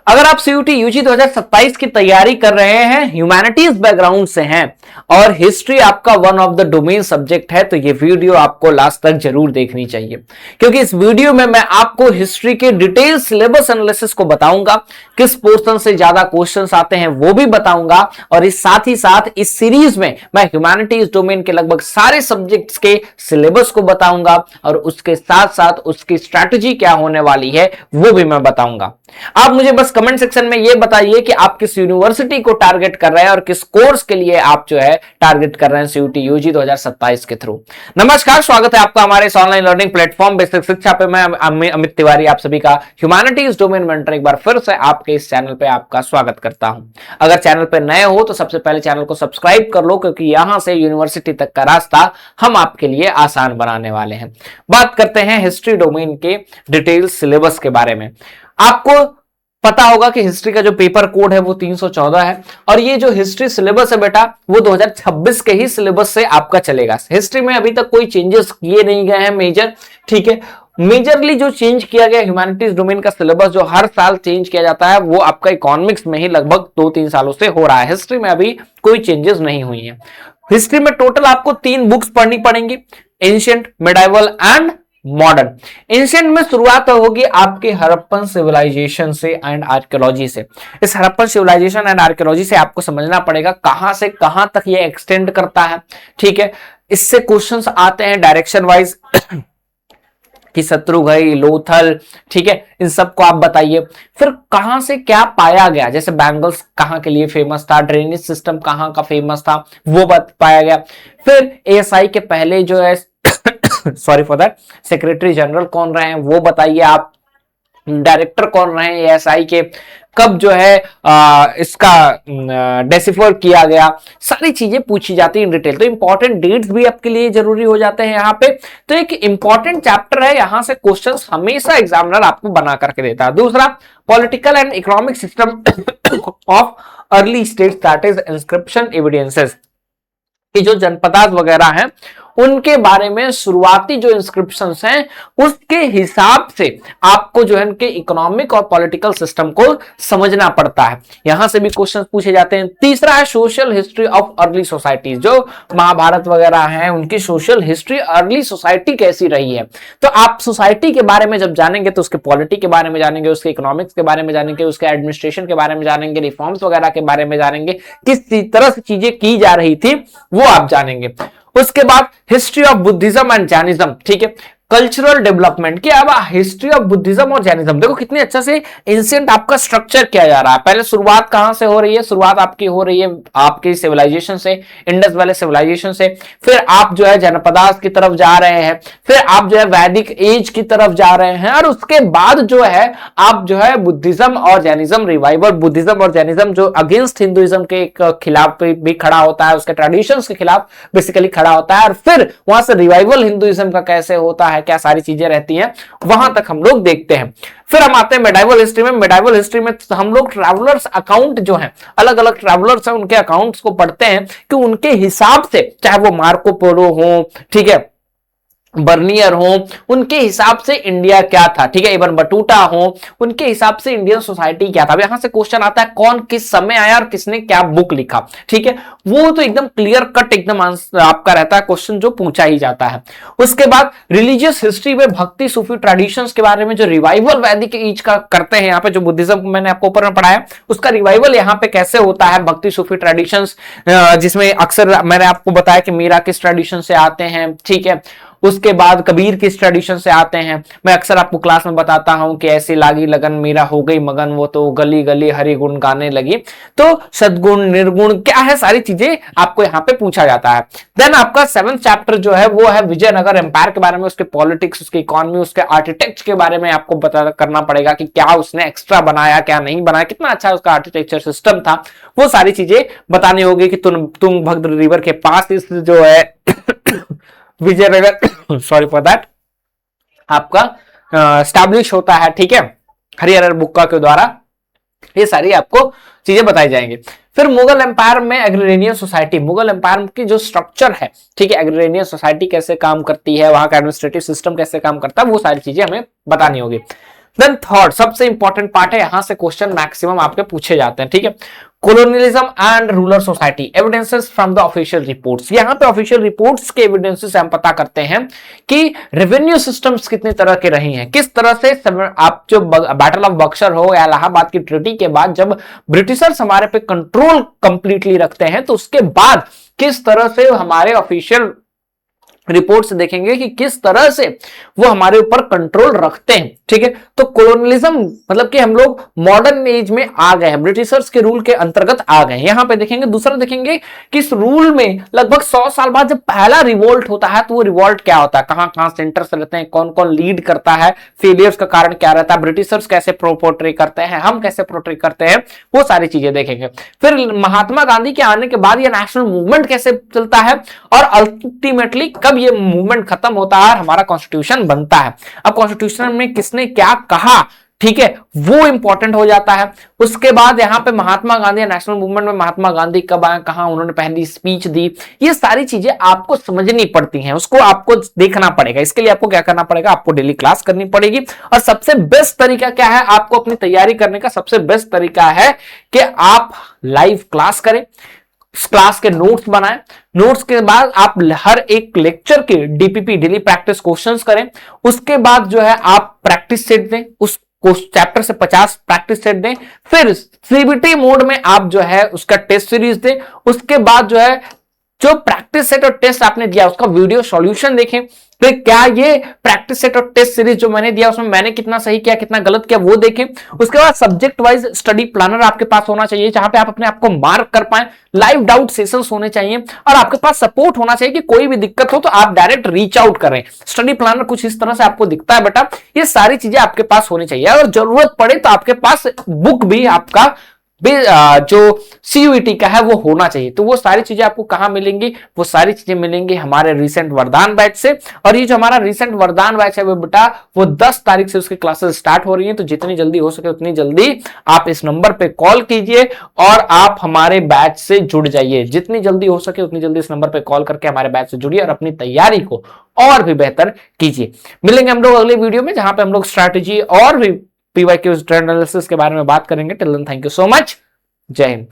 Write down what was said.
अगर आप CUT UG 2027 की तैयारी कर रहे हैं, ह्यूमैनिटीज बैकग्राउंड से हैं और हिस्ट्री आपका one of the domain subject है, तो ये वीडियो आपको लास्ट तक जरूर देखनी चाहिए, क्योंकि इस वीडियो में मैं आपको हिस्ट्री के डिटेल सिलेबस एनालिसिस को बताऊंगा, किस पोर्शन से ज्यादा क्वेश्चंस आते हैं वो भी बताऊंगा, और इस साथ ही साथ इस सीरीज में मैं ह्यूमैनिटीज डोमेन के लगभग सारे सब्जेक्ट्स के सिलेबस को बताऊंगा और उसके साथ साथ उसकी स्ट्रैटेजी क्या होने वाली है वो भी मैं बताऊंगा। आप मुझे बस कमेंट सेक्शन में ये बताइए कि आप किस यूनिवर्सिटी को टारगेट कर रहे हैं और किस कोर्स के लिए आप जो है टारगेट कर रहे हैं सीयूटी यूजी 2027 के थ्रू। नमस्कार, स्वागत है आपका हमारे इस ऑनलाइन लर्निंग प्लेटफॉर्म बेसिक शिक्षा पे। मैं अमित तिवारी आप सभी का ह्यूमैनिटीज डोमेन मेंटर एक बार फिर से आपके इस चैनल पे आपका स्वागत करता हूं। अगर चैनल पे नए हो तो सबसे पहले चैनल को सब्सक्राइब कर लो, क्योंकि यहां से यूनिवर्सिटी तक का रास्ता हम आपके लिए आसान बनाने वाले हैं। बात करते हैं हिस्ट्री डोमेन के डिटेल सिलेबस के बारे में। आपको पता होगा कि हिस्ट्री का जो पेपर कोड है वो 314 है, और ये जो हिस्ट्री सिलेबस है बेटा वो 2026 के ही सिलेबस से आपका चलेगा। हिस्ट्री में अभी तक कोई चेंजेस किए नहीं गए हैं मेजर, ठीक है। मेजरली जो चेंज किया गया ह्यूमैनिटीज डोमेन का सिलेबस जो हर साल चेंज किया जाता है वो आपका इकोनॉमिक्स में ही लगभग 2-3 सालों से हो रहा है। हिस्ट्री में अभी कोई चेंजेस नहीं हुई है। हिस्ट्री में टोटल आपको 3 बुक्स पढ़नी पड़ेंगी, ancient, medieval and modern. Ancient में शुरुआत होगी आपके हड़प्पन सिविलाइजेशन से एंड आर्कियोलॉजी से। इस हड़प्पन सिविलाइजेशन एंड आर्कियोलॉजी से आपको समझना पड़ेगा कहां से कहां तक ये एक्सटेंड करता है, ठीक है। इससे क्वेश्चंस आते हैं डायरेक्शन वाइज कि शत्रुघ्न, लोथल, ठीक है, इन सबको आप बताइए। फिर कहां से क्या पाया गया, जैसे बैंगल्स कहां के लिए फेमस था, ड्रेनेज सिस्टम कहां का फेमस था वो पाया गया। फिर एएसआई के पहले जो है sorry for that secretary general कौन रहे हैं वो बताइए आप, डायरेक्टर कौन रहे हैं एएसआई के, कब जो है इसका डेसिफर किया गया, सारी चीजें पूछी जाती है इन डिटेल। तो इंपॉर्टेंट डेट्स भी आपके लिए जरूरी हो जाते हैं यहाँ पे। तो एक इंपॉर्टेंट चैप्टर है, यहां से क्वेश्चंस हमेशा एग्जामिनर आपको बना करके देता है। दूसरा, political and economic system of early states, that is inscription evidences, कि जो जनपदार्थ वगैरह हैं उनके बारे में शुरुआती जो इंस्क्रिप्शंस हैं उसके हिसाब से आपको जो है उनके इकोनॉमिक और पॉलिटिकल सिस्टम को समझना पड़ता है। यहां से भी क्वेश्चन पूछे जाते हैं। तीसरा है social history of early societies, जो महाभारत वगैरह है उनकी सोशल हिस्ट्री, अर्ली सोसाइटी कैसी रही है। तो आप सोसाइटी के बारे में जब जानेंगे तो उसके पॉलिटी के बारे में जानेंगे, उसके इकोनॉमिक्स के बारे में जानेंगे, उसके एडमिनिस्ट्रेशन के बारे में जानेंगे, रिफॉर्म्स वगैरह के बारे में जानेंगे, किस तरह से चीजें की जा रही थी वो आप जानेंगे। उसके बाद history of Buddhism and Jainism, ठीक है, कल्चरल डेवलपमेंट की। अब हिस्ट्री ऑफ बुद्धिज्म और जैनिज्म देखो कितने अच्छे से एंशिएंट आपका स्ट्रक्चर किया जा रहा है। पहले शुरुआत कहां से हो रही है, शुरुआत आपकी हो रही है आपकी सिविलाइजेशन से, इंडस वैली सिविलाइजेशन से। फिर आप जो है जनपदार्थ की तरफ जा रहे हैं, फिर आप जो है वैदिक एज की तरफ जा रहे हैं, और उसके बाद जो है आप जो है बुद्धिज्म और जैनिज्म रिवाइवल, बुद्धिज्म और जैनिज्म जो अगेंस्ट हिंदुइज्म के खिलाफ भी खड़ा होता है, उसके ट्रेडिशंस के खिलाफ बेसिकली खड़ा होता है, और फिर वहां से रिवाइवल हिंदुइज्म का कैसे होता है, क्या सारी चीजें रहती हैं, वहां तक हम लोग देखते हैं। फिर हम आते हैं मेडाइवल हिस्ट्री में। मेडाइवल हिस्ट्री में हम लोग ट्रैवलर्स अकाउंट जो हैं, अलग अलग ट्रैवलर्स हैं उनके अकाउंट्स को पढ़ते हैं कि उनके हिसाब से, चाहे वो मार्को पोलो हो, ठीक है, बर्नियर हो, उनके हिसाब से इंडिया क्या था, ठीक है, इबन बटूटा हो, उनके हिसाब से इंडियन सोसाइटी क्या था। अब यहां से क्वेश्चन आता है कौन किस समय आया और किसने क्या बुक लिखा, ठीक है, वो तो एकदम क्लियर कट एकदम आंसर आपका रहता है, क्वेश्चन जो पूछा ही जाता है। उसके बाद रिलीजियस हिस्ट्री में भक्ति सूफी ट्रेडिशंस के बारे में, जो रिवाइवल वैदिक एज का करते हैं यहाँ पे, जो बुद्धिज्म मैंने आपको ऊपर में पढ़ाया उसका रिवाइवल यहाँ पे कैसे होता है, भक्ति सूफी ट्रेडिशंस, जिसमें अक्सर मैंने आपको बताया कि मीरा किस ट्रेडिशन से आते हैं, ठीक है। उसके बाद कबीर किस ट्रेडिशन से आते हैं। मैं अक्सर आपको क्लास में बताता हूं कि ऐसी लागी लगन मीरा हो गई मगन, वो तो गली गली हरि गुण गाने लगी। तो सदगुण निर्गुण क्या है, सारी चीजें आपको यहाँ पे पूछा जाता है। देन आपका 7th चैप्टर जो है वो है विजयनगर एम्पायर के बारे में, उसके पॉलिटिक्स, उसकी इकोनॉमी, उसके आर्किटेक्ट के बारे में आपको पता करना पड़ेगा कि क्या उसने एक्स्ट्रा बनाया, क्या नहीं बनाया, कितना अच्छा उसका आर्किटेक्चर सिस्टम था, वो सारी चीजें बतानी होगी कि तुंगभद्र रिवर के पास इस जो है विजयनगर सॉरी फॉर दैट आपका स्टैब्लिश होता है, ठीक है, हरिहर बुक्का के द्वारा। ये सारी आपको चीजें बताई जाएंगी। फिर मुगल एम्पायर में एग्रीरेनियन सोसाइटी, मुगल एम्पायर की जो स्ट्रक्चर है, ठीक है, एग्रीरेनियन सोसाइटी कैसे काम करती है, वहां का एडमिनिस्ट्रेटिव सिस्टम कैसे काम करता है, वो सारी चीजें हमें बतानी होगी। देन थर्ड सबसे इंपॉर्टेंट पार्ट है, यहां से क्वेश्चन मैक्सिमम आपके पूछे जाते हैं, ठीक है। Colonialism and ruler society, evidences from the official reports. यहां पे ऑफिशियल रिपोर्ट्स के एविडेंसेस हम पता करते हैं कि रेवेन्यू सिस्टम्स कितनी तरह के रही हैं, किस तरह से आप जो बैटल ऑफ बक्सर हो या इलाहाबाद की ट्रीटी के बाद जब ब्रिटिशर्स हमारे पे कंट्रोल कंप्लीटली रखते हैं, तो उसके बाद किस तरह से हमारे ऑफिशियल रिपोर्ट से देखेंगे कि किस तरह से वो हमारे ऊपर कंट्रोल रखते हैं, ठीक है। तो कोलोनियलिज्म मतलब कि हम लोग मॉडर्न एज में आ गए हैं, ब्रिटिशर्स के रूल के अंतर्गत आ गए हैं, यहां पे देखेंगे। दूसरा देखेंगे कि इस रूल में लगभग 100 साल बाद जब पहला रिवोल्ट होता है, तो वो रिवोल्ट क्या होता है, कहां कहां सेंटर से रहते हैं, कौन कौन लीड करता है, फेलियर्स का कारण क्या रहता है, ब्रिटिशर्स कैसे पोर्ट्रे करते हैं, हम कैसे पोर्ट्रे करते हैं, वो सारी चीजें देखेंगे। फिर महात्मा गांधी के आने के बाद ये नेशनल मूवमेंट कैसे चलता है, और अल्टीमेटली ये मूवमेंट खत्म होता है और हमारा कॉन्स्टिट्यूशन बनता है। अब कॉन्स्टिट्यूशन में किसने क्या कहा, ठीक है, वो इंपॉर्टेंट हो जाता है। उसके बाद यहां पे महात्मा गांधी नेशनल मूवमेंट में महात्मा गांधी कब आए, कहां उन्होंने पहली स्पीच दी, ये सारी चीजें आपको समझनी पड़ती हैं, उसको आपको देखना पड़ेगा। इसके लिए आपको क्या करना पड़ेगा, आपको डेली क्लास करनी पड़ेगी। और सबसे बेस्ट तरीका क्या है आपको अपनी तैयारी करने का, सबसे बेस्ट तरीका है कि आप लाइव क्लास करें, क्लास के नोट्स बनाएं, नोट्स के बाद आप हर एक लेक्चर के डीपीपी डेली प्रैक्टिस क्वेश्चंस करें। उसके बाद जो है आप प्रैक्टिस सेट दें, उस चैप्टर से 50 प्रैक्टिस सेट दें। फिर सीबीटी मोड में आप जो है उसका टेस्ट सीरीज दें। उसके बाद जो है जो प्रैक्टिस सेट और टेस्ट आपने दिया उसका वीडियो सॉल्यूशन देखें। फिर क्या ये प्रैक्टिस सेट और टेस्ट सीरीज जो मैंने दिया उसमें मैंने कितना सही किया कितना गलत किया वो देखें। उसके बाद सब्जेक्ट वाइज स्टडी प्लानर आपके पास होना चाहिए जहां पे आप अपने आप को मार्क कर पाए। लाइव डाउट सेशंस होने चाहिए और आपके पास सपोर्ट होना चाहिए कि कोई भी दिक्कत हो तो आप डायरेक्ट रीच आउट करें। स्टडी प्लानर कुछ इस तरह से आपको दिखता है बेटा, ये सारी चीजें आपके पास होनी चाहिए। अगर जरूरत पड़े तो आपके पास बुक भी आपका जो CUET का है वो होना चाहिए। तो वो सारी चीजें आपको कहां मिलेंगी, वो सारी चीजें मिलेंगी हमारे रिसेंट वरदान बैच से। और ये जो हमारा रिसेंट वरदान बैच है वो बेटा वो 10 तारीख से उसकी क्लासेस स्टार्ट हो रही हैं। तो जितनी जल्दी हो सके उतनी जल्दी आप इस नंबर पे कॉल कीजिए और आप हमारे बैच से जुड़ जाइए। जितनी जल्दी हो सके उतनी जल्दी इस नंबर पे कॉल करके हमारे बैच से जुड़िए और अपनी तैयारी को और भी बेहतर कीजिए। मिलेंगे हम लोग अगले वीडियो में जहां पे हम लोग स्ट्रैटेजी और भी PYQ ट्रेंड एनालिसिस के बारे में बात करेंगे। Till then thank you so much. जय हिंद।